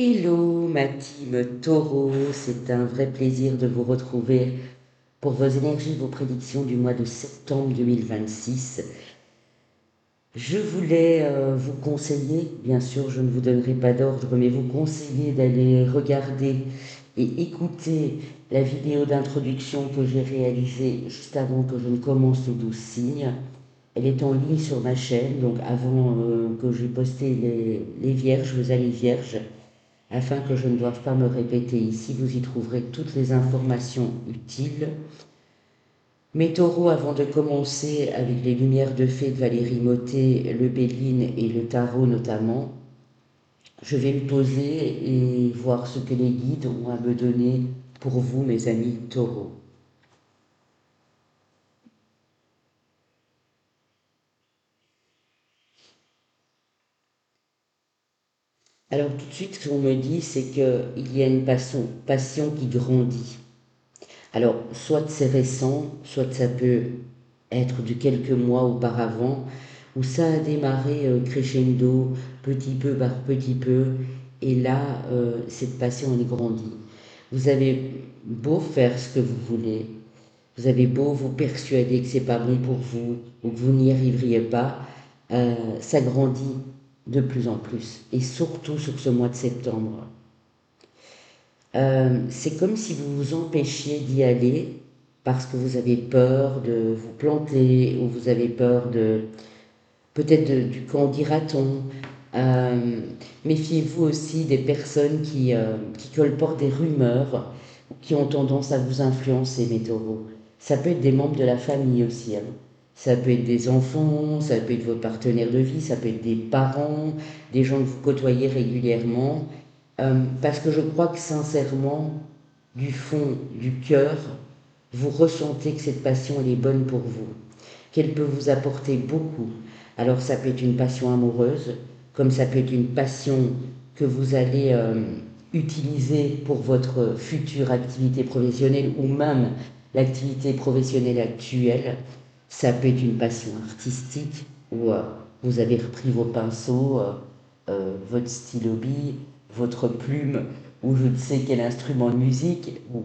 Hello ma team Taureau, c'est un vrai plaisir de vous retrouver pour vos énergies, vos prédictions du mois de septembre 2026. Je voulais vous conseiller, bien sûr je ne vous donnerai pas d'ordre, mais vous conseiller d'aller regarder et écouter la vidéo d'introduction que j'ai réalisée juste avant que je ne commence les 12 signes. Elle est en ligne sur ma chaîne, donc avant que j'ai posté les vierges, vous allez vierges. Afin que je ne doive pas me répéter ici, vous y trouverez toutes les informations utiles. Mes taureaux, avant de commencer avec les lumières de fée de Valérie Mottet, le Béline et le tarot notamment, je vais me poser et voir ce que les guides ont à me donner pour vous, mes amis taureaux. Alors tout de suite, ce qu'on me dit, c'est qu'il y a une passion qui grandit. Alors, soit c'est récent, soit ça peut être de quelques mois auparavant, où ça a démarré crescendo, petit peu par petit peu, et là, cette passion, elle grandit. Vous avez beau faire ce que vous voulez, vous avez beau vous persuader que c'est pas bon pour vous, ou que vous n'y arriveriez pas, ça grandit de plus en plus, et surtout sur ce mois de septembre. C'est comme si vous vous empêchiez d'y aller parce que vous avez peur de vous planter ou vous avez peur de peut-être du qu'en dira-t-on. Euh, Méfiez-vous aussi des personnes qui colportent des rumeurs ou qui ont tendance à vous influencer, mes taureaux. Ça peut être des membres de la famille aussi, hein. Ça peut être des enfants, ça peut être votre partenaire de vie, ça peut être des parents, des gens que vous côtoyez régulièrement. Parce que je crois que sincèrement, du fond du cœur, vous ressentez que cette passion, elle est bonne pour vous, qu'elle peut vous apporter beaucoup. Alors ça peut être une passion amoureuse, comme ça peut être une passion que vous allez utiliser pour votre future activité professionnelle ou même l'activité professionnelle actuelle. Ça peut être une passion artistique où vous avez repris vos pinceaux, votre stylo bille, votre plume ou je ne sais quel instrument de musique, où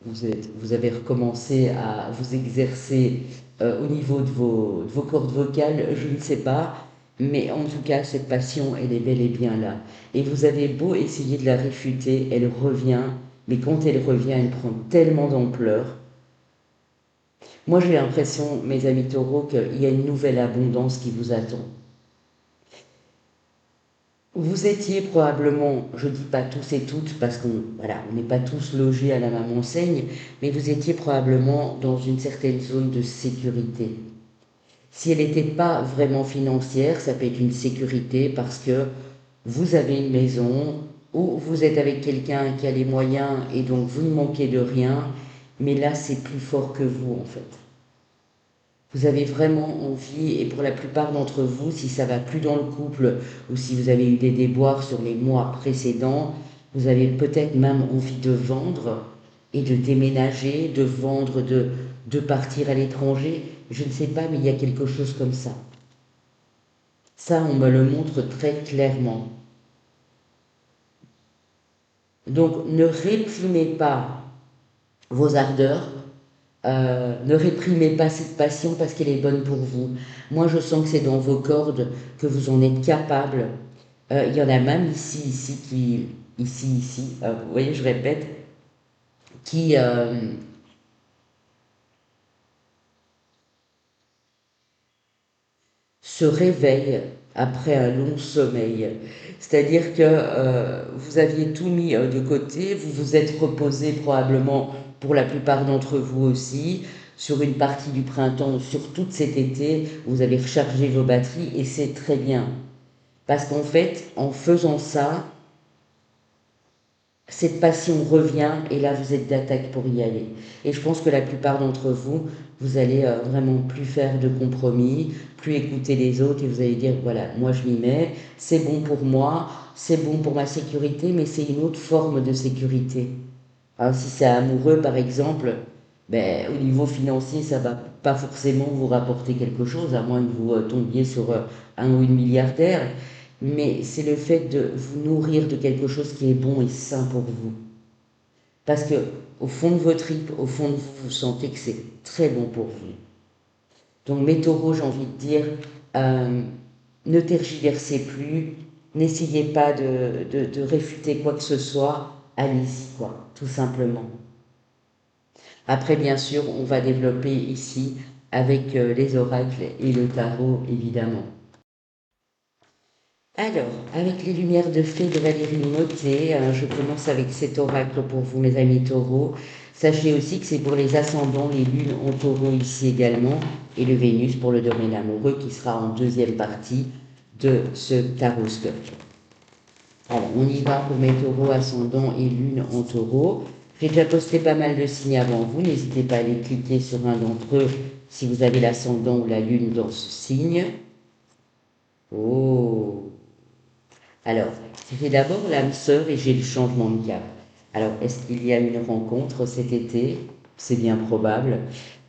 vous avez recommencé à vous exercer au niveau de vos cordes vocales, je ne sais pas, mais en tout cas, cette passion, elle est bel et bien là. Et vous avez beau essayer de la réfuter, elle revient, mais quand elle revient, elle prend tellement d'ampleur. Moi, j'ai l'impression, mes amis taureaux, qu'il y a une nouvelle abondance qui vous attend. Vous étiez probablement, je dis pas tous et toutes, parce qu'on voilà, on n'est pas tous logés à la même enseigne, mais vous étiez probablement dans une certaine zone de sécurité. Si elle n'était pas vraiment financière, ça peut être une sécurité parce que vous avez une maison ou vous êtes avec quelqu'un qui a les moyens et donc vous ne manquez de rien, mais là c'est plus fort que vous en fait. Vous avez vraiment envie, et pour la plupart d'entre vous, si ça va plus dans le couple ou si vous avez eu des déboires sur les mois précédents, vous avez peut-être même envie de vendre et de déménager, de vendre, de partir à l'étranger. Je ne sais pas, mais il y a quelque chose comme ça. Ça, on me le montre très clairement. Donc, ne réprimez pas vos ardeurs, ne réprimez pas cette passion parce qu'elle est bonne pour vous. Moi, je sens que c'est dans vos cordes, que vous en êtes capable. Il y en a même ici, vous voyez, je répète, qui se réveillent après un long sommeil. C'est-à-dire que vous aviez tout mis de côté, vous vous êtes reposé probablement pour la plupart d'entre vous aussi, sur une partie du printemps, sur tout cet été, vous avez rechargé vos batteries et c'est très bien. Parce qu'en fait, en faisant ça, cette passion revient et là vous êtes d'attaque pour y aller. Et je pense que la plupart d'entre vous, vous allez vraiment plus faire de compromis, plus écouter les autres et vous allez dire voilà, moi je m'y mets, c'est bon pour moi, c'est bon pour ma sécurité, mais c'est une autre forme de sécurité. Alors, si c'est amoureux par exemple, ben, au niveau financier, ça va pas forcément vous rapporter quelque chose, à moins que vous tombiez sur un ou une milliardaire. mais c'est le fait de vous nourrir de quelque chose qui est bon et sain pour vous. Parce que au fond de vos tripes, au fond de vous, vous sentez que c'est très bon pour vous. Donc mes taureaux, j'ai envie de dire, euh, ne tergiversez plus, n'essayez pas de réfuter quoi que ce soit, allez-y, quoi, tout simplement. Après, bien sûr, on va développer ici avec les oracles et le tarot, évidemment. Alors, avec les lumières de fée de Valérie Mottet, je commence avec cet oracle pour vous, mes amis taureaux. Sachez aussi que c'est pour les ascendants, les lunes en taureau ici également, et le Vénus pour le domaine amoureux qui sera en deuxième partie de ce taroscope. Alors, on y va pour mes taureaux, ascendants et lunes en taureau. J'ai déjà posté pas mal de signes avant vous, n'hésitez pas à aller cliquer sur un d'entre eux si vous avez l'ascendant ou la lune dans ce signe. Oh! Alors, j'ai d'abord l'âme sœur et j'ai le changement de cap. Alors, est-ce qu'il y a une rencontre cet été? C'est bien probable.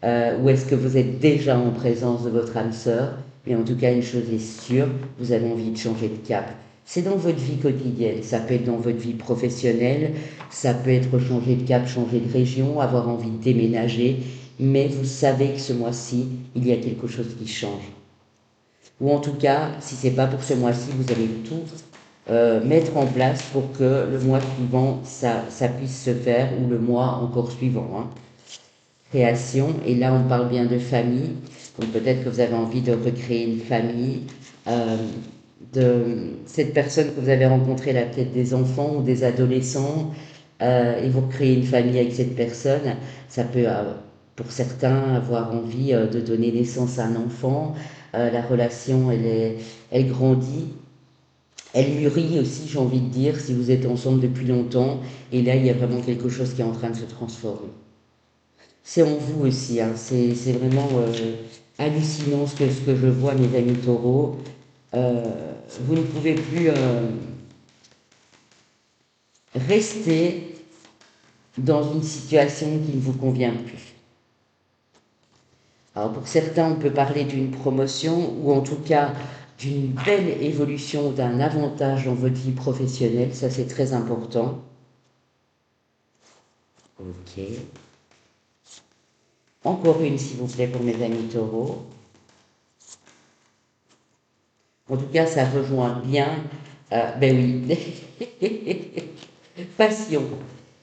Ou est-ce que vous êtes déjà en présence de votre âme sœur? Mais en tout cas, une chose est sûre, vous avez envie de changer de cap. C'est dans votre vie quotidienne, ça peut être dans votre vie professionnelle, ça peut être changer de cap, changer de région, avoir envie de déménager, mais vous savez que ce mois-ci, il y a quelque chose qui change. Ou en tout cas, si ce n'est pas pour ce mois-ci, vous allez tout mettre en place pour que le mois suivant, ça puisse se faire, ou le mois encore suivant. Hein. Création, et là on parle bien de famille, donc peut-être que vous avez envie de recréer une famille, euh, de cette personne que vous avez rencontrée, là peut-être des enfants ou des adolescents, et vous créez une famille avec cette personne, ça peut, pour certains, avoir envie de donner naissance à un enfant, la relation elle grandit, elle mûrit aussi, j'ai envie de dire, si vous êtes ensemble depuis longtemps, et là il y a vraiment quelque chose qui est en train de se transformer. C'est en vous aussi, hein. C'est vraiment hallucinant ce que je vois, mes amis taureaux. Euh, vous ne pouvez plus rester dans une situation qui ne vous convient plus. Alors pour certains, on peut parler d'une promotion ou en tout cas d'une belle évolution, d'un avantage dans votre vie professionnelle, ça c'est très important. Ok. Encore une, s'il vous plaît, pour mes amis taureaux. En tout cas, ça rejoint bien. Ben oui. Passion.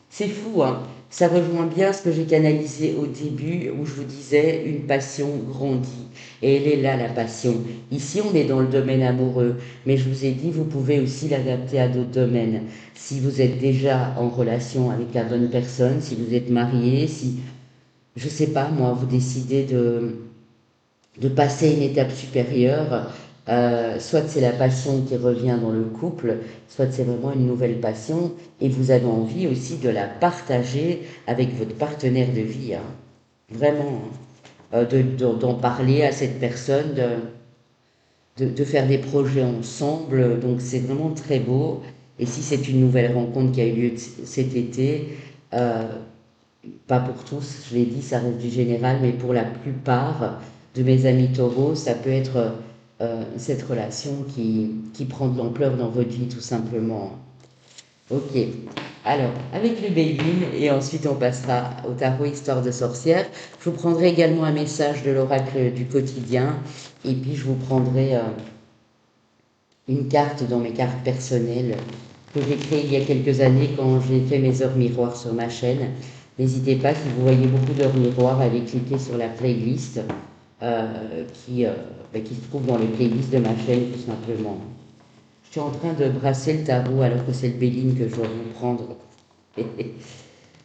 C'est fou, hein. Ça rejoint bien ce que j'ai canalisé au début, où je vous disais une passion grandit. Et elle est là, la passion. Ici, on est dans le domaine amoureux, mais je vous ai dit, vous pouvez aussi l'adapter à d'autres domaines. Si vous êtes déjà en relation avec la bonne personne, si vous êtes marié, si, je sais pas, moi, vous décidez de passer une étape supérieure. Soit c'est la passion qui revient dans le couple, soit c'est vraiment une nouvelle passion et vous avez envie aussi de la partager avec votre partenaire de vie. Hein. Vraiment, hein. D'en parler à cette personne, de faire des projets ensemble. Donc c'est vraiment très beau. Et si c'est une nouvelle rencontre qui a eu lieu cet été, euh, pas pour tous, je l'ai dit, ça reste du général, mais pour la plupart de mes amis taureaux, ça peut être cette relation qui prend de l'ampleur dans votre vie, tout simplement. Ok, alors, avec le Béline, et ensuite on passera au tarot Histoire de sorcière, je vous prendrai également un message de l'oracle du quotidien, et puis je vous prendrai une carte dans mes cartes personnelles que j'ai créées il y a quelques années quand j'ai fait mes heures miroirs sur ma chaîne. N'hésitez pas, si vous voyez beaucoup d'heures miroirs, à aller cliquer sur la playlist qui se trouve dans les playlists de ma chaîne, tout simplement. Je suis en train de brasser le tarot alors que c'est le Béline que je dois vous prendre.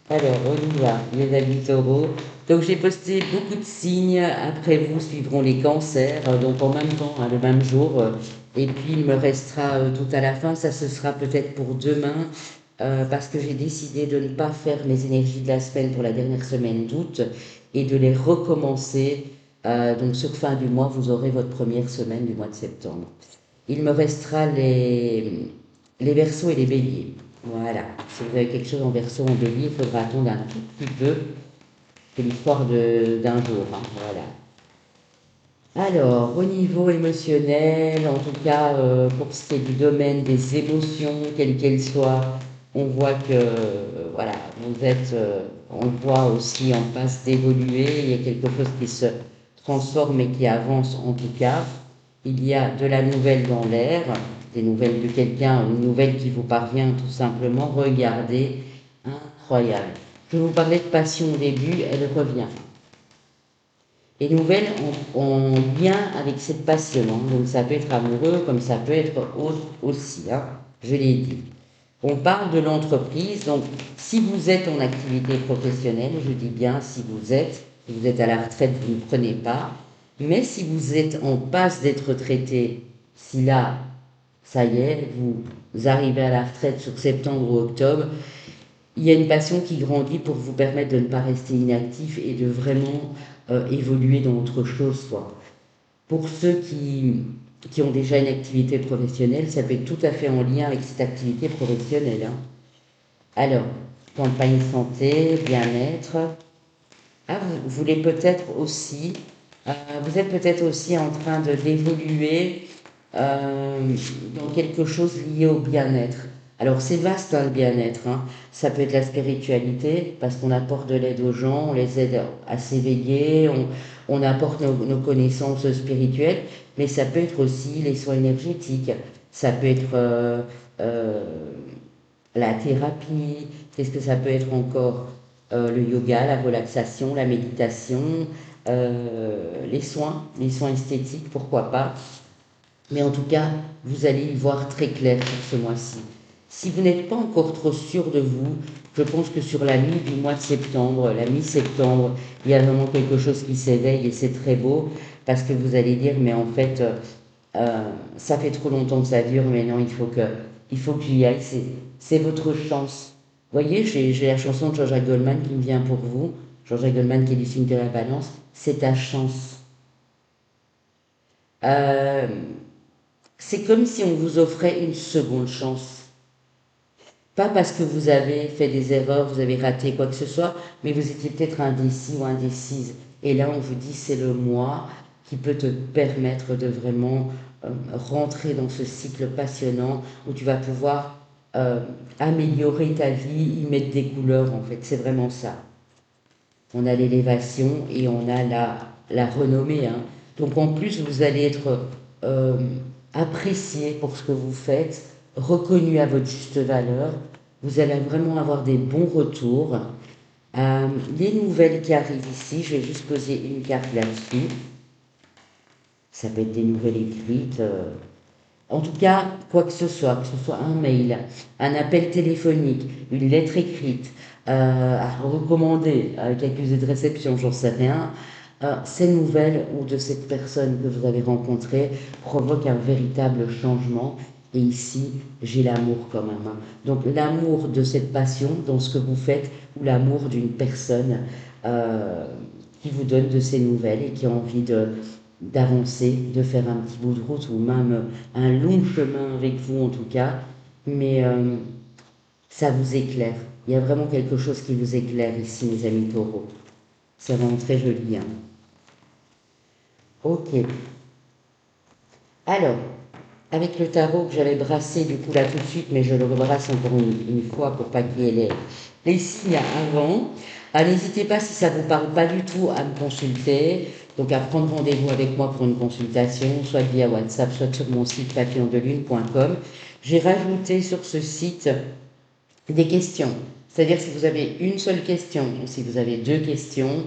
Alors, on y va, les amis taureaux. Donc, j'ai posté beaucoup de signes. Après vous suivront les cancers, donc en même temps, hein, le même jour. Et puis, il me restera tout à la fin. Ça, ce sera peut-être pour demain, parce que j'ai décidé de ne pas faire mes énergies de la semaine pour la dernière semaine d'août et de les recommencer. Donc, sur fin du mois, vous aurez votre première semaine du mois de septembre. Il me restera les Verseaux et les Béliers. Voilà. Si vous avez quelque chose en Verseau, en Bélier, il faudra attendre un tout petit peu. C'est l'histoire d'un jour. Hein. Voilà. Alors, au niveau émotionnel, en tout cas, pour ce qui est du domaine des émotions, quelles qu'elles soient, on voit que, voilà, vous êtes, on le voit aussi en passe d'évoluer, il y a quelque chose qui se transforme et qui avance en tout cas. Il y a de la nouvelle dans l'air, des nouvelles de quelqu'un, une nouvelle qui vous parvient tout simplement. Regardez, incroyable. Je vous parlais de passion au début, elle revient. Et nouvelles en lien avec cette passion, hein. Donc ça peut être amoureux comme ça peut être autre aussi, hein, je l'ai dit. On parle de l'entreprise, donc si vous êtes en activité professionnelle, je dis bien si vous êtes à la retraite, vous ne prenez pas, mais si vous êtes en passe d'être retraité, si là, ça y est, vous arrivez à la retraite sur septembre ou octobre, il y a une passion qui grandit pour vous permettre de ne pas rester inactif et de vraiment évoluer dans autre chose, quoi. Pour ceux qui ont déjà une activité professionnelle, ça peut être tout à fait en lien avec cette activité professionnelle, hein. Alors, campagne santé, bien-être. Ah, vous voulez peut-être aussi, vous êtes peut-être aussi en train d'évoluer euh, dans quelque chose lié au bien-être. Alors c'est vaste, hein, le bien-être, hein. Ça peut être la spiritualité, parce qu'on apporte de l'aide aux gens, on les aide à s'éveiller, on apporte nos connaissances spirituelles, mais ça peut être aussi les soins énergétiques, ça peut être euh, la thérapie, qu'est-ce que ça peut être encore? Le yoga, la relaxation, la méditation, les soins esthétiques, pourquoi pas. Mais en tout cas, vous allez y voir très clair sur ce mois-ci. Si vous n'êtes pas encore trop sûr de vous, je pense que sur la mi du mois de septembre, la mi-septembre, il y a vraiment quelque chose qui s'éveille et c'est très beau parce que vous allez dire, mais en fait, ça fait trop longtemps que ça dure, mais non, il faut que j'y aille, c'est votre chance. Vous voyez, j'ai la chanson de Jean-Jacques Goldman qui me vient pour vous. Jean-Jacques Goldman qui est du signe de la balance, c'est ta chance. Euh, c'est comme si on vous offrait une seconde chance. Pas parce que vous avez fait des erreurs, vous avez raté quoi que ce soit, mais vous étiez peut-être indécis ou indécise. Et là, on vous dit, c'est le mois qui peut te permettre de vraiment rentrer dans ce cycle passionnant où tu vas pouvoir euh, améliorer ta vie, y mettre des couleurs en fait. C'est vraiment ça. On a l'élévation et on a la renommée, hein. Donc en plus, vous allez être euh, apprécié pour ce que vous faites, reconnu à votre juste valeur. Vous allez vraiment avoir des bons retours. Les nouvelles qui arrivent ici, je vais juste poser une carte là-dessus. Ça peut être des nouvelles écrites. En tout cas, quoi que ce soit un mail, un appel téléphonique, une lettre écrite, à recommander avec accusé de réception, j'en sais rien, ces nouvelles ou de cette personne que vous avez rencontrée provoquent un véritable changement. Et ici, j'ai l'amour quand même, hein. Donc l'amour de cette passion dans ce que vous faites ou l'amour d'une personne euh, qui vous donne de ces nouvelles et qui a envie d'avancer, de faire un petit bout de route ou même un long chemin avec vous en tout cas, mais ça vous éclaire. Il y a vraiment quelque chose qui vous éclaire ici, mes amis taureaux. C'est vraiment très joli, hein. Ok. Alors, avec le tarot que j'avais brassé du coup là tout de suite, mais je le rebrasse encore une fois pour pas qu'il y ait les signes avant. N'hésitez pas si ça ne vous parle pas du tout à me consulter, donc à prendre rendez-vous avec moi pour une consultation, soit via WhatsApp, soit sur mon site papillondelune.com. J'ai rajouté sur ce site des questions. C'est-à-dire si vous avez une seule question, ou si vous avez deux questions,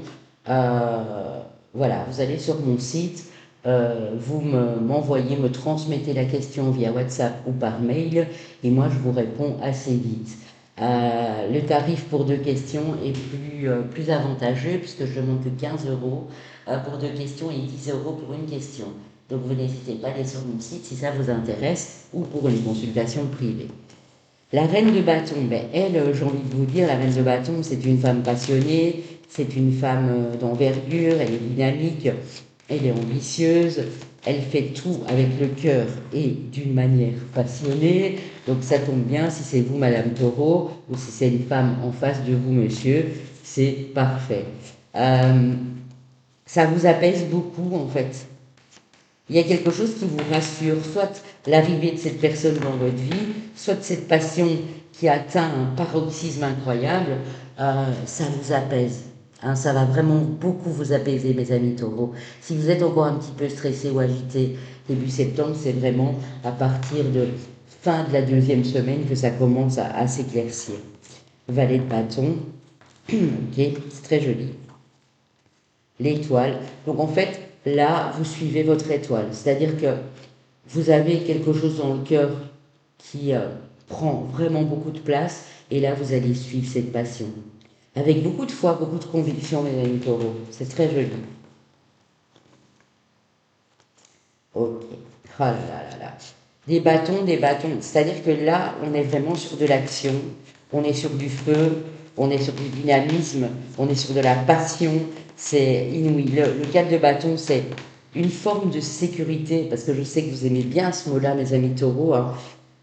voilà, vous allez sur mon site, vous m'envoyez, me transmettez la question via WhatsApp ou par mail, et moi je vous réponds assez vite. Le tarif pour deux questions est plus avantageux puisque je demande que 15 euros pour deux questions et 10 euros pour une question. Donc vous n'hésitez pas à aller sur mon site si ça vous intéresse ou pour une consultation privée. La reine de bâton, ben, elle, j'ai envie de vous dire, la reine de bâton, c'est une femme passionnée, c'est une femme d'envergure, elle est dynamique, elle est ambitieuse, elle fait tout avec le cœur et d'une manière passionnée. Donc ça tombe bien, si c'est vous, Madame Taureau, ou si c'est une femme en face de vous, monsieur, c'est parfait. Ça vous apaise beaucoup, en fait. il y a quelque chose qui vous rassure, soit l'arrivée de cette personne dans votre vie, soit cette passion qui atteint un paroxysme incroyable, ça vous apaise. Hein, ça va vraiment beaucoup vous apaiser, mes amis taureaux. Si vous êtes encore un petit peu stressé ou agité, début septembre, c'est vraiment à partir de fin de la deuxième semaine que ça commence à s'éclaircir. Valet de bâton, ok, c'est très joli. L'étoile. Donc en fait, là, vous suivez votre étoile. C'est-à-dire que vous avez quelque chose dans le cœur qui prend vraiment beaucoup de place, et là, vous allez suivre cette passion. Avec beaucoup de foi, beaucoup de conviction, mes amis taureaux. C'est très joli. Ok. Oh là là là là. Des bâtons, des bâtons. C'est-à-dire que là, on est vraiment sur de l'action, on est sur du feu, on est sur du dynamisme, on est sur de la passion. C'est inouï. Le 4 de bâton, c'est une forme de sécurité, parce que je sais que vous aimez bien ce mot-là, mes amis taureaux, hein.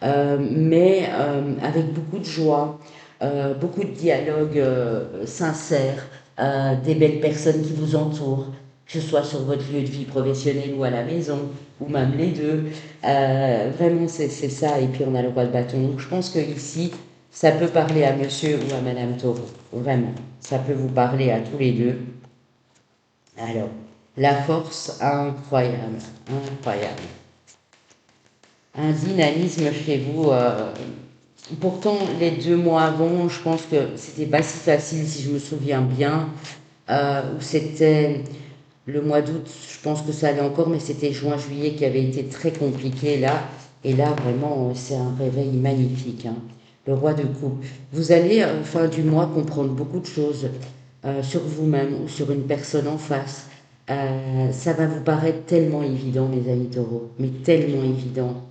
Mais avec beaucoup de joie, beaucoup de dialogues sincères, des belles personnes qui vous entourent, que ce soit sur votre lieu de vie professionnel ou à la maison, ou même les deux. Vraiment, c'est ça. Et puis, on a le roi de bâton. Donc, je pense que ici, ça peut parler à monsieur ou à madame Taureau. Vraiment. Ça peut vous parler à tous les deux. Alors, la force incroyable. Incroyable. Un dynamisme chez vous. Pourtant, les 2 mois avant, je pense que c'était pas si facile, si je me souviens bien. Où c'était le mois d'août, je pense que ça allait encore, mais c'était juin-juillet qui avait été très compliqué là. Et là, vraiment, c'est un réveil magnifique, hein. Le roi de coupe. Vous allez, fin du mois, comprendre beaucoup de choses sur vous-même ou sur une personne en face. Ça va vous paraître tellement évident, mes amis taureaux, mais tellement évident.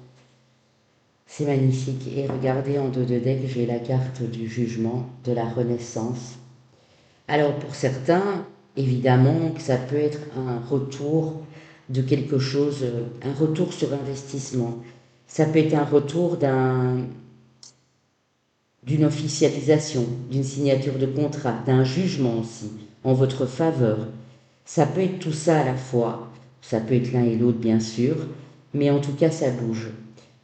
C'est magnifique. Et regardez en dos de deck, j'ai la carte du jugement, de la renaissance. Alors pour certains, évidemment, que ça peut être un retour de quelque chose, un retour sur investissement. Ça peut être un retour d'une officialisation, d'une signature de contrat, d'un jugement aussi, en votre faveur. Ça peut être tout ça à la fois. Ça peut être l'un et l'autre, bien sûr, mais en tout cas, ça bouge.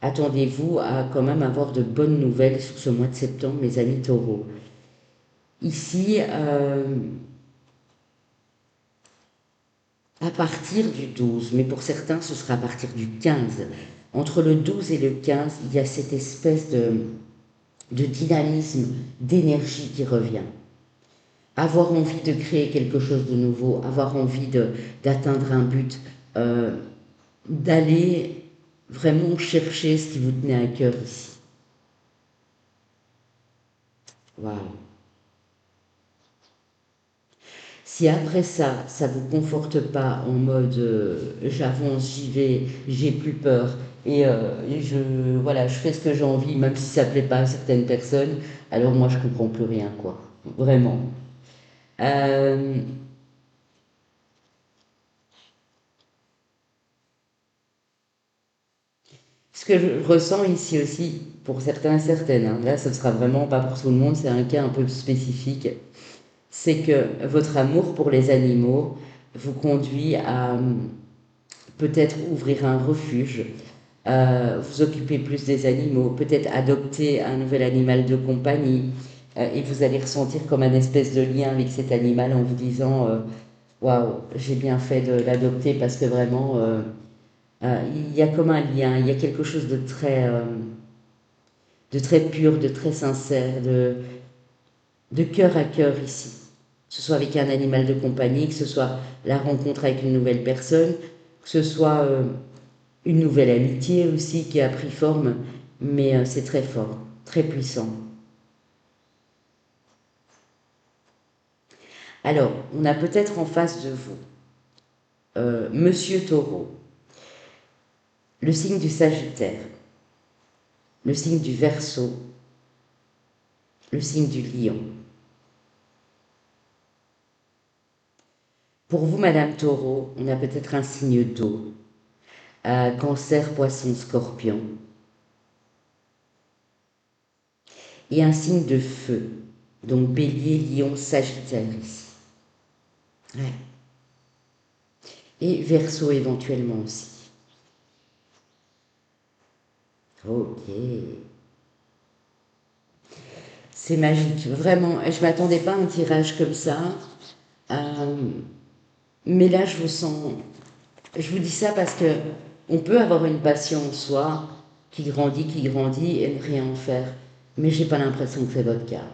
Attendez-vous à quand même avoir de bonnes nouvelles sur ce mois de septembre, mes amis taureaux. Ici, à partir du 12, mais pour certains, ce sera à partir du 15. Entre le 12 et le 15, il y a cette espèce de dynamisme, d'énergie qui revient. Avoir envie de créer quelque chose de nouveau, avoir envie d'atteindre un but, euh, d'aller vraiment chercher ce qui vous tenait à cœur ici. Waouh! Si après ça, ça vous conforte pas en mode j'avance, j'y vais, j'ai plus peur et voilà, je fais ce que j'ai envie, même si ça plaît pas à certaines personnes, alors moi je comprends plus rien quoi, vraiment. Euh, Ce que je ressens ici aussi, pour certains et certaines, hein, là ce ne sera vraiment pas pour tout le monde, c'est un cas un peu spécifique, c'est que votre amour pour les animaux vous conduit à peut-être ouvrir un refuge, vous occuper plus des animaux, peut-être adopter un nouvel animal de compagnie, et vous allez ressentir comme un espèce de lien avec cet animal en vous disant waouh, j'ai bien fait de l'adopter parce que vraiment il y a comme un lien, il y a quelque chose de très pur, de très sincère, de cœur à cœur ici. Que ce soit avec un animal de compagnie, que ce soit la rencontre avec une nouvelle personne, que ce soit une nouvelle amitié aussi qui a pris forme, mais c'est très fort, très puissant. Alors, on a peut-être en face de vous Monsieur Taureau, le signe du Sagittaire, le signe du Verseau, le signe du Lion. Pour vous, Madame Taureau, on a peut-être un signe d'eau, Cancer, Poisson, Scorpion, et un signe de feu, donc Bélier, Lion, Sagittaire ici. Ouais. Et Verseau éventuellement aussi. Ok. C'est magique, vraiment. Je ne m'attendais pas à un tirage comme ça. Euh, mais là, je vous sens. Je vous dis ça parce que on peut avoir une passion en soi qui grandit et ne rien en faire. Mais j'ai pas l'impression que c'est votre cas.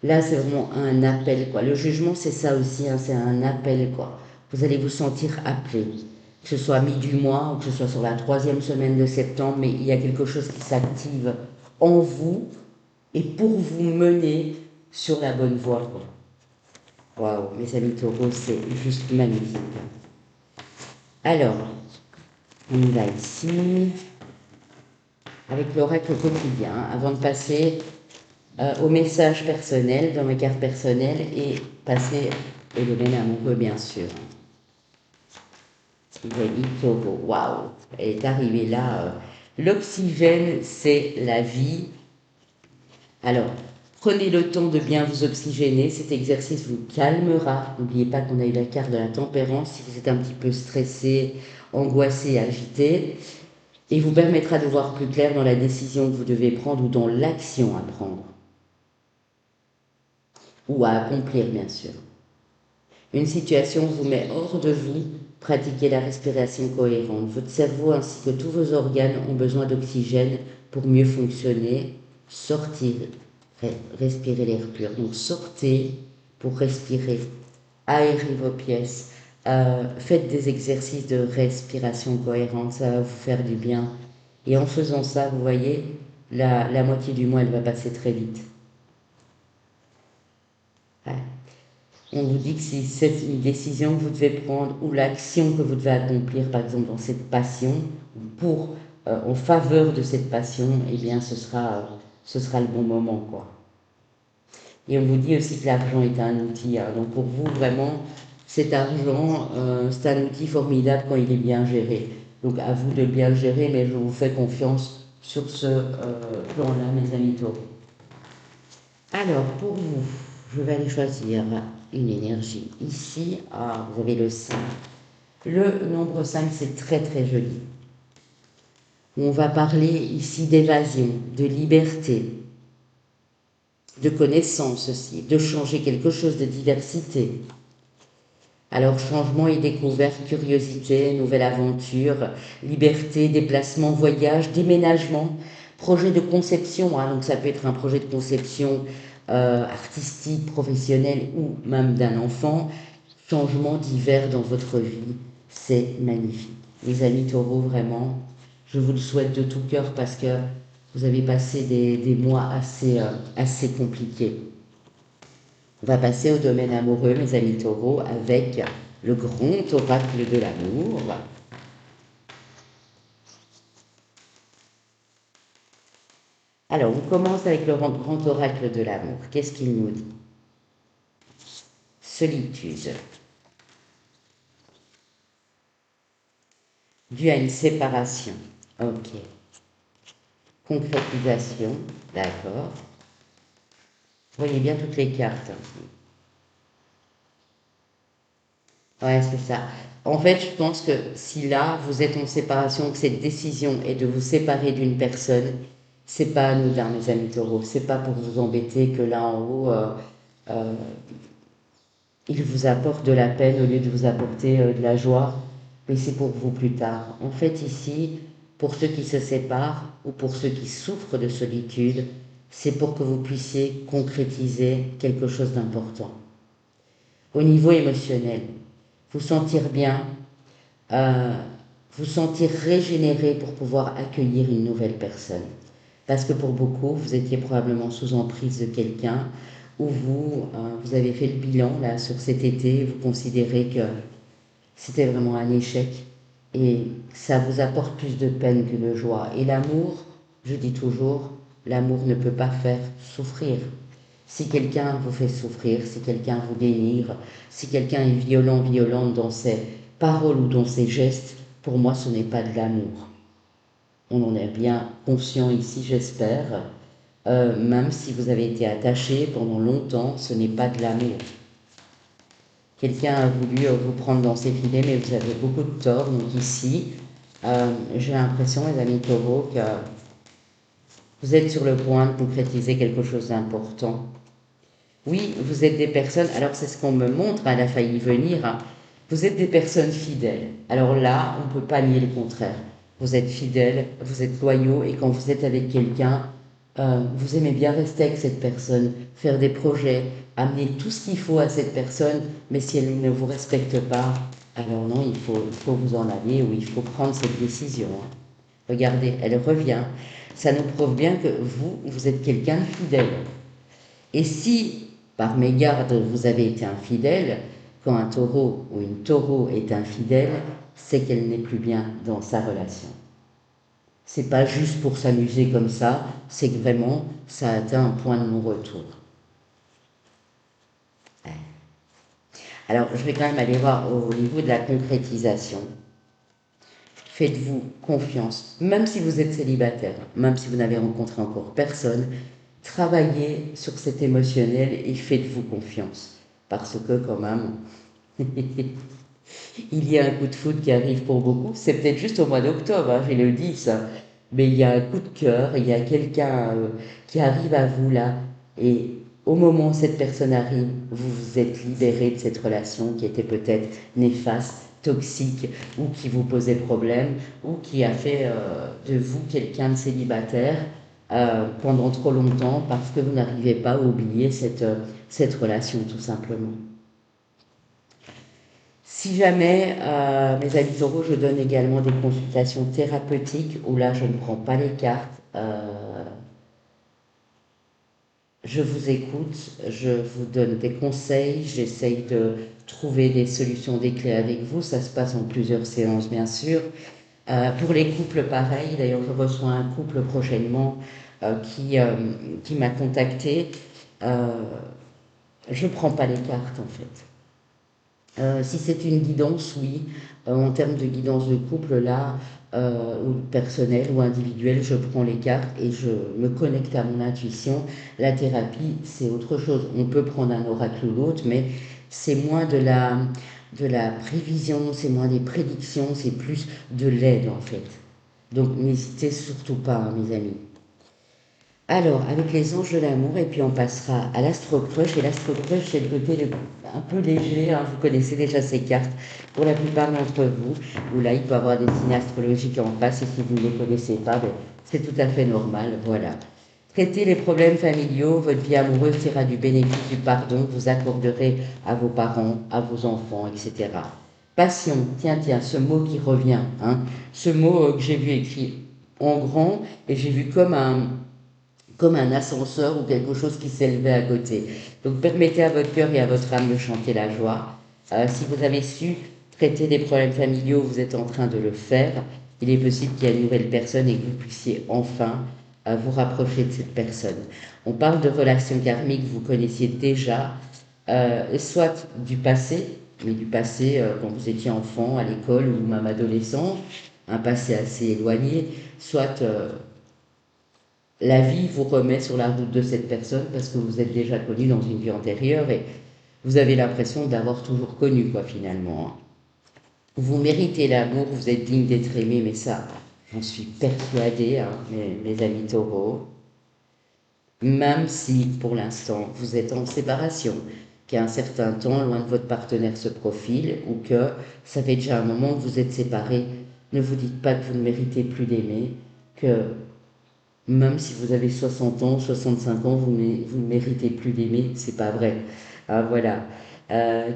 Là, c'est vraiment un appel, quoi. Le jugement, c'est ça aussi, hein, c'est un appel, quoi. Vous allez vous sentir appelé, que ce soit mi du mois ou que ce soit sur la troisième semaine de septembre, mais il y a quelque chose qui s'active en vous et pour vous mener sur la bonne voie, quoi. Waouh, mes amis taureaux, c'est juste magnifique. Alors, on y va ici, avec l'oracle quotidien, avant de passer au message personnel, dans mes cartes personnelles, et passer au domaine amoureux, bien sûr. Zélie Taureau, waouh, elle est arrivée là. L'oxygène, c'est la vie. Alors, prenez le temps de bien vous oxygéner. Cet exercice vous calmera. N'oubliez pas qu'on a eu la carte de la tempérance. Si vous êtes un petit peu stressé, angoissé, agité, et vous permettra de voir plus clair dans la décision que vous devez prendre ou dans l'action à prendre. Ou à accomplir, bien sûr. Une situation vous met hors de vous, pratiquez la respiration cohérente. Votre cerveau ainsi que tous vos organes ont besoin d'oxygène pour mieux fonctionner. Sortir, respirer l'air pur. Donc sortez pour respirer, aérez vos pièces, faites des exercices de respiration cohérente, ça va vous faire du bien. Et en faisant ça, vous voyez, la moitié du mois, elle va passer très vite. Ouais. On vous dit que si c'est une décision que vous devez prendre ou l'action que vous devez accomplir, par exemple dans cette passion, pour en faveur de cette passion, eh bien ce sera le bon moment, quoi. Et on vous dit aussi que l'argent est un outil, hein. Donc pour vous vraiment, cet argent, c'est un outil formidable quand il est bien géré. Donc à vous de bien le gérer, mais je vous fais confiance sur ce plan-là, mes amis taureaux. Alors, pour vous, je vais aller choisir une énergie. Ici, vous avez le 5. Le nombre 5, c'est très très joli. On va parler ici d'évasion, de liberté, de connaissance aussi, de changer quelque chose, de diversité. Alors, changement et découverte, curiosité, nouvelle aventure, liberté, déplacement, voyage, déménagement, projet de conception, hein, donc ça peut être un projet de conception artistique, professionnel ou même d'un enfant, changement divers dans votre vie, c'est magnifique. Les amis taureaux, vraiment, je vous le souhaite de tout cœur parce que vous avez passé des mois assez compliqués. On va passer au domaine amoureux, mes amis taureaux, avec le grand oracle de l'amour. Alors, on commence avec le grand oracle de l'amour. Qu'est-ce qu'il nous dit? Solitude. Dû à une séparation. Ok. Concrétisation. D'accord. Vous voyez bien toutes les cartes. Ouais, c'est ça. En fait, je pense que si là, vous êtes en séparation, que cette décision est de vous séparer d'une personne, c'est pas anodin, mes amis taureaux. C'est pas pour vous embêter que là en haut, euh, il vous apporte de la peine au lieu de vous apporter de la joie, mais c'est pour vous plus tard. En fait, ici, pour ceux qui se séparent ou pour ceux qui souffrent de solitude, c'est pour que vous puissiez concrétiser quelque chose d'important. Au niveau émotionnel, vous sentir bien, euh, vous sentir régénéré pour pouvoir accueillir une nouvelle personne. Parce que pour beaucoup, vous étiez probablement sous emprise de quelqu'un, ou vous avez fait le bilan là sur cet été, vous considérez que c'était vraiment un échec et ça vous apporte plus de peine que de joie. Et l'amour, je dis toujours, l'amour ne peut pas faire souffrir. Si quelqu'un vous fait souffrir, si quelqu'un vous dénigre, si quelqu'un est violent, violente dans ses paroles ou dans ses gestes, pour moi ce n'est pas de l'amour. On en est bien conscient ici, j'espère. Même si vous avez été attaché pendant longtemps, ce n'est pas de l'amour. Quelqu'un a voulu vous prendre dans ses filets, mais vous avez beaucoup de tort. Donc ici, J'ai l'impression, mes amis taureaux, que vous êtes sur le point de concrétiser quelque chose d'important. Oui, vous êtes des personnes, alors c'est ce qu'on me montre, elle a failli venir, hein. Vous êtes des personnes fidèles. Alors là, on ne peut pas nier le contraire. Vous êtes fidèles, vous êtes loyaux, et quand vous êtes avec quelqu'un, vous aimez bien rester avec cette personne, faire des projets, amener tout ce qu'il faut à cette personne, mais si elle ne vous respecte pas, alors non, il faut vous en aller, ou il faut prendre cette décision, hein. Regardez, elle revient. Ça nous prouve bien que vous êtes quelqu'un de fidèle. Et si, par mégarde, vous avez été infidèle, quand un taureau ou une taureau est infidèle, c'est qu'elle n'est plus bien dans sa relation. C'est pas juste pour s'amuser comme ça, c'est que vraiment, ça a atteint un point de non-retour. Alors, je vais quand même aller voir au niveau de la concrétisation. Faites-vous confiance, même si vous êtes célibataire, même si vous n'avez rencontré encore personne, travaillez sur cet émotionnel et faites-vous confiance. Parce que quand même, il y a un coup de foudre qui arrive pour beaucoup. C'est peut-être juste au mois d'octobre, hein, j'ai le 10, hein. Mais il y a un coup de cœur, il y a quelqu'un qui arrive à vous là. Et au moment où cette personne arrive, vous vous êtes libéré de cette relation qui était peut-être néfaste, toxique, ou qui vous posait problème, ou qui a fait de vous quelqu'un de célibataire pendant trop longtemps parce que vous n'arrivez pas à oublier cette relation tout simplement. Si jamais, mes amis taureaux, je donne également des consultations thérapeutiques où là je ne prends pas les cartes, je vous écoute, je vous donne des conseils, j'essaye de trouver des solutions, des clés avec vous, ça se passe en plusieurs séances bien sûr. Pour les couples, pareil, d'ailleurs je reçois un couple prochainement qui m'a contacté. Euh, je ne prends pas les cartes en fait. Si c'est une guidance, oui. En termes de guidance de couple, là, ou personnelle ou individuelle, je prends les cartes et je me connecte à mon intuition. La thérapie, c'est autre chose. On peut prendre un oracle ou l'autre, mais c'est moins de la prévision, c'est moins des prédictions, c'est plus de l'aide en fait. Donc n'hésitez surtout pas, hein, mes amis. Alors, avec les anges de l'amour, et puis on passera à l'astro-crush. Et l'astro-crush, c'est le côté un peu léger, hein, vous connaissez déjà ces cartes pour la plupart d'entre vous, où là, il peut y avoir des signes astrologiques en face, et si vous ne les connaissez pas, ben, c'est tout à fait normal, voilà. Traitez les problèmes familiaux, votre vie amoureuse tirera du bénéfice du pardon que vous accorderez à vos parents, à vos enfants, etc. Passion, tiens, tiens, ce mot qui revient, hein, ce mot que j'ai vu écrit en grand, et j'ai vu comme un ascenseur ou quelque chose qui s'élevait à côté. Donc permettez à votre cœur et à votre âme de chanter la joie. Si vous avez su traiter des problèmes familiaux, vous êtes en train de le faire. Il est possible qu'il y ait une nouvelle personne et que vous puissiez enfin vous rapprocher de cette personne. On parle de relations karmiques que vous connaissiez déjà, soit du passé, mais du passé quand vous étiez enfant, à l'école ou même adolescent, un passé assez éloigné, soit la vie vous remet sur la route de cette personne parce que vous êtes déjà connu dans une vie antérieure et vous avez l'impression d'avoir toujours connu, quoi, finalement, hein. Vous méritez l'amour, vous êtes digne d'être aimé, mais ça, j'en suis persuadée, hein, mes amis taureaux. Même si, pour l'instant, vous êtes en séparation, qu'un certain temps, loin de votre partenaire se profile, ou que ça fait déjà un moment que vous êtes séparés, ne vous dites pas que vous ne méritez plus d'aimer, que même si vous avez 60 ans, 65 ans, vous ne méritez plus d'aimer, c'est pas vrai. Ah, voilà.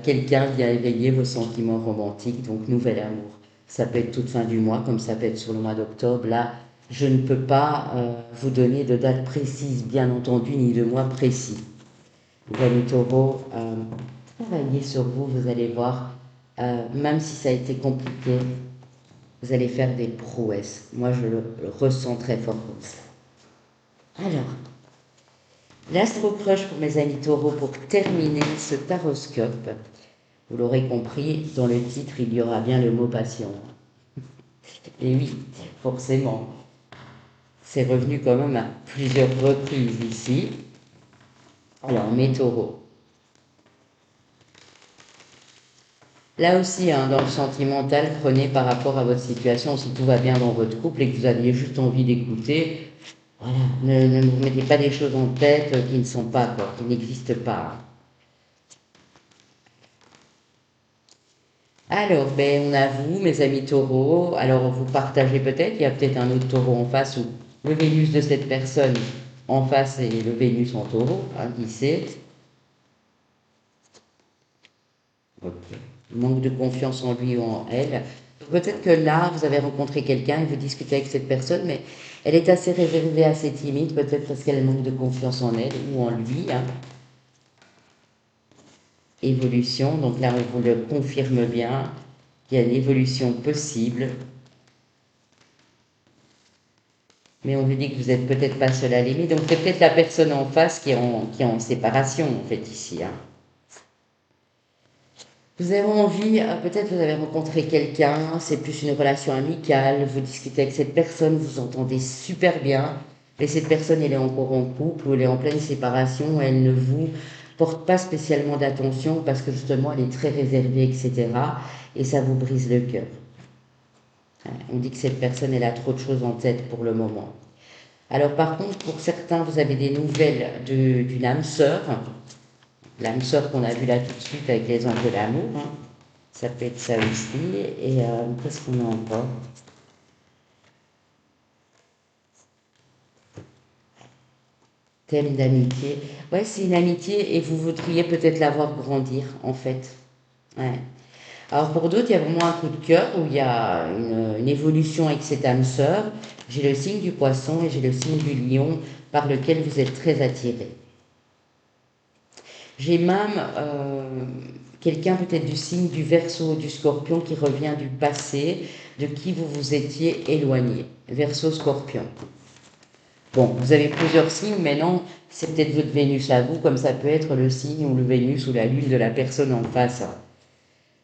Quelqu'un vient éveiller vos sentiments romantiques, donc nouvel amour. Ça peut être toute fin du mois, comme ça peut être sur le mois d'octobre. Là, je ne peux pas vous donner de date précise, bien entendu, ni de mois précis. Les amis taureaux, travaillez sur vous, vous allez voir, même si ça a été compliqué, vous allez faire des prouesses. Moi, je le ressens très fort comme ça. Alors, l'astro-crush pour mes amis taureaux, pour terminer ce taroscope. Vous l'aurez compris, dans le titre, il y aura bien le mot passion. Et oui, forcément, c'est revenu quand même à plusieurs reprises ici. Alors, mes taureaux, Là aussi, hein, dans le sentimental, prenez par rapport à votre situation, si tout va bien dans votre couple et que vous aviez juste envie d'écouter, voilà, ne vous mettez pas des choses en tête qui ne sont pas, quoi, qui n'existent pas. Alors, ben, on a vous, mes amis taureaux. Alors, vous partagez peut-être, il y a peut-être un autre taureau en face ou le Vénus de cette personne en face et le Vénus en taureau, hein, qui sait. Ok. Manque de confiance en lui ou en elle. Peut-être que là, vous avez rencontré quelqu'un et vous discutez avec cette personne, mais elle est assez réservée, assez timide, peut-être parce qu'elle manque de confiance en elle ou en lui, hein. Évolution, donc là, on vous le confirme bien, qu'il y a une évolution possible. Mais on vous dit que vous n'êtes peut-être pas seul à l'aimer, donc c'est peut-être la personne en face qui est en séparation, en fait, ici, hein. Vous avez envie, peut-être vous avez rencontré quelqu'un, c'est plus une relation amicale, vous discutez avec cette personne, vous entendez super bien, et cette personne, elle est encore en couple ou elle est en pleine séparation, elle ne vous porte pas spécialement d'attention parce que justement, elle est très réservée, etc. Et ça vous brise le cœur. On dit que cette personne, elle a trop de choses en tête pour le moment. Alors par contre, pour certains, vous avez des nouvelles d'une âme sœur, l'âme sœur qu'on a vue là tout de suite avec les anges de l'amour, hein. Ça peut être ça aussi. Et qu'est-ce qu'on a encore? Thème d'amitié. Ouais, c'est une amitié et vous voudriez peut-être la voir grandir, en fait. Ouais. Alors pour d'autres, il y a vraiment un coup de cœur où il y a une évolution avec cette âme sœur. J'ai le signe du poisson et j'ai le signe du lion par lequel vous êtes très attiré. J'ai même quelqu'un peut-être du signe du Verseau ou du Scorpion qui revient du passé, de qui vous vous étiez éloigné. Verseau, Scorpion. Bon, vous avez plusieurs signes, mais non, c'est peut-être votre Vénus à vous, comme ça peut être le signe ou le Vénus ou la Lune de la personne en face.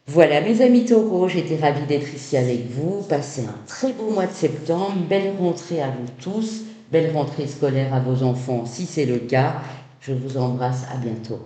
Voilà, mes amis taureaux, j'étais ravie d'être ici avec vous. Passez un très beau mois de septembre, belle rentrée à vous tous, belle rentrée scolaire à vos enfants si c'est le cas. Je vous embrasse, à bientôt.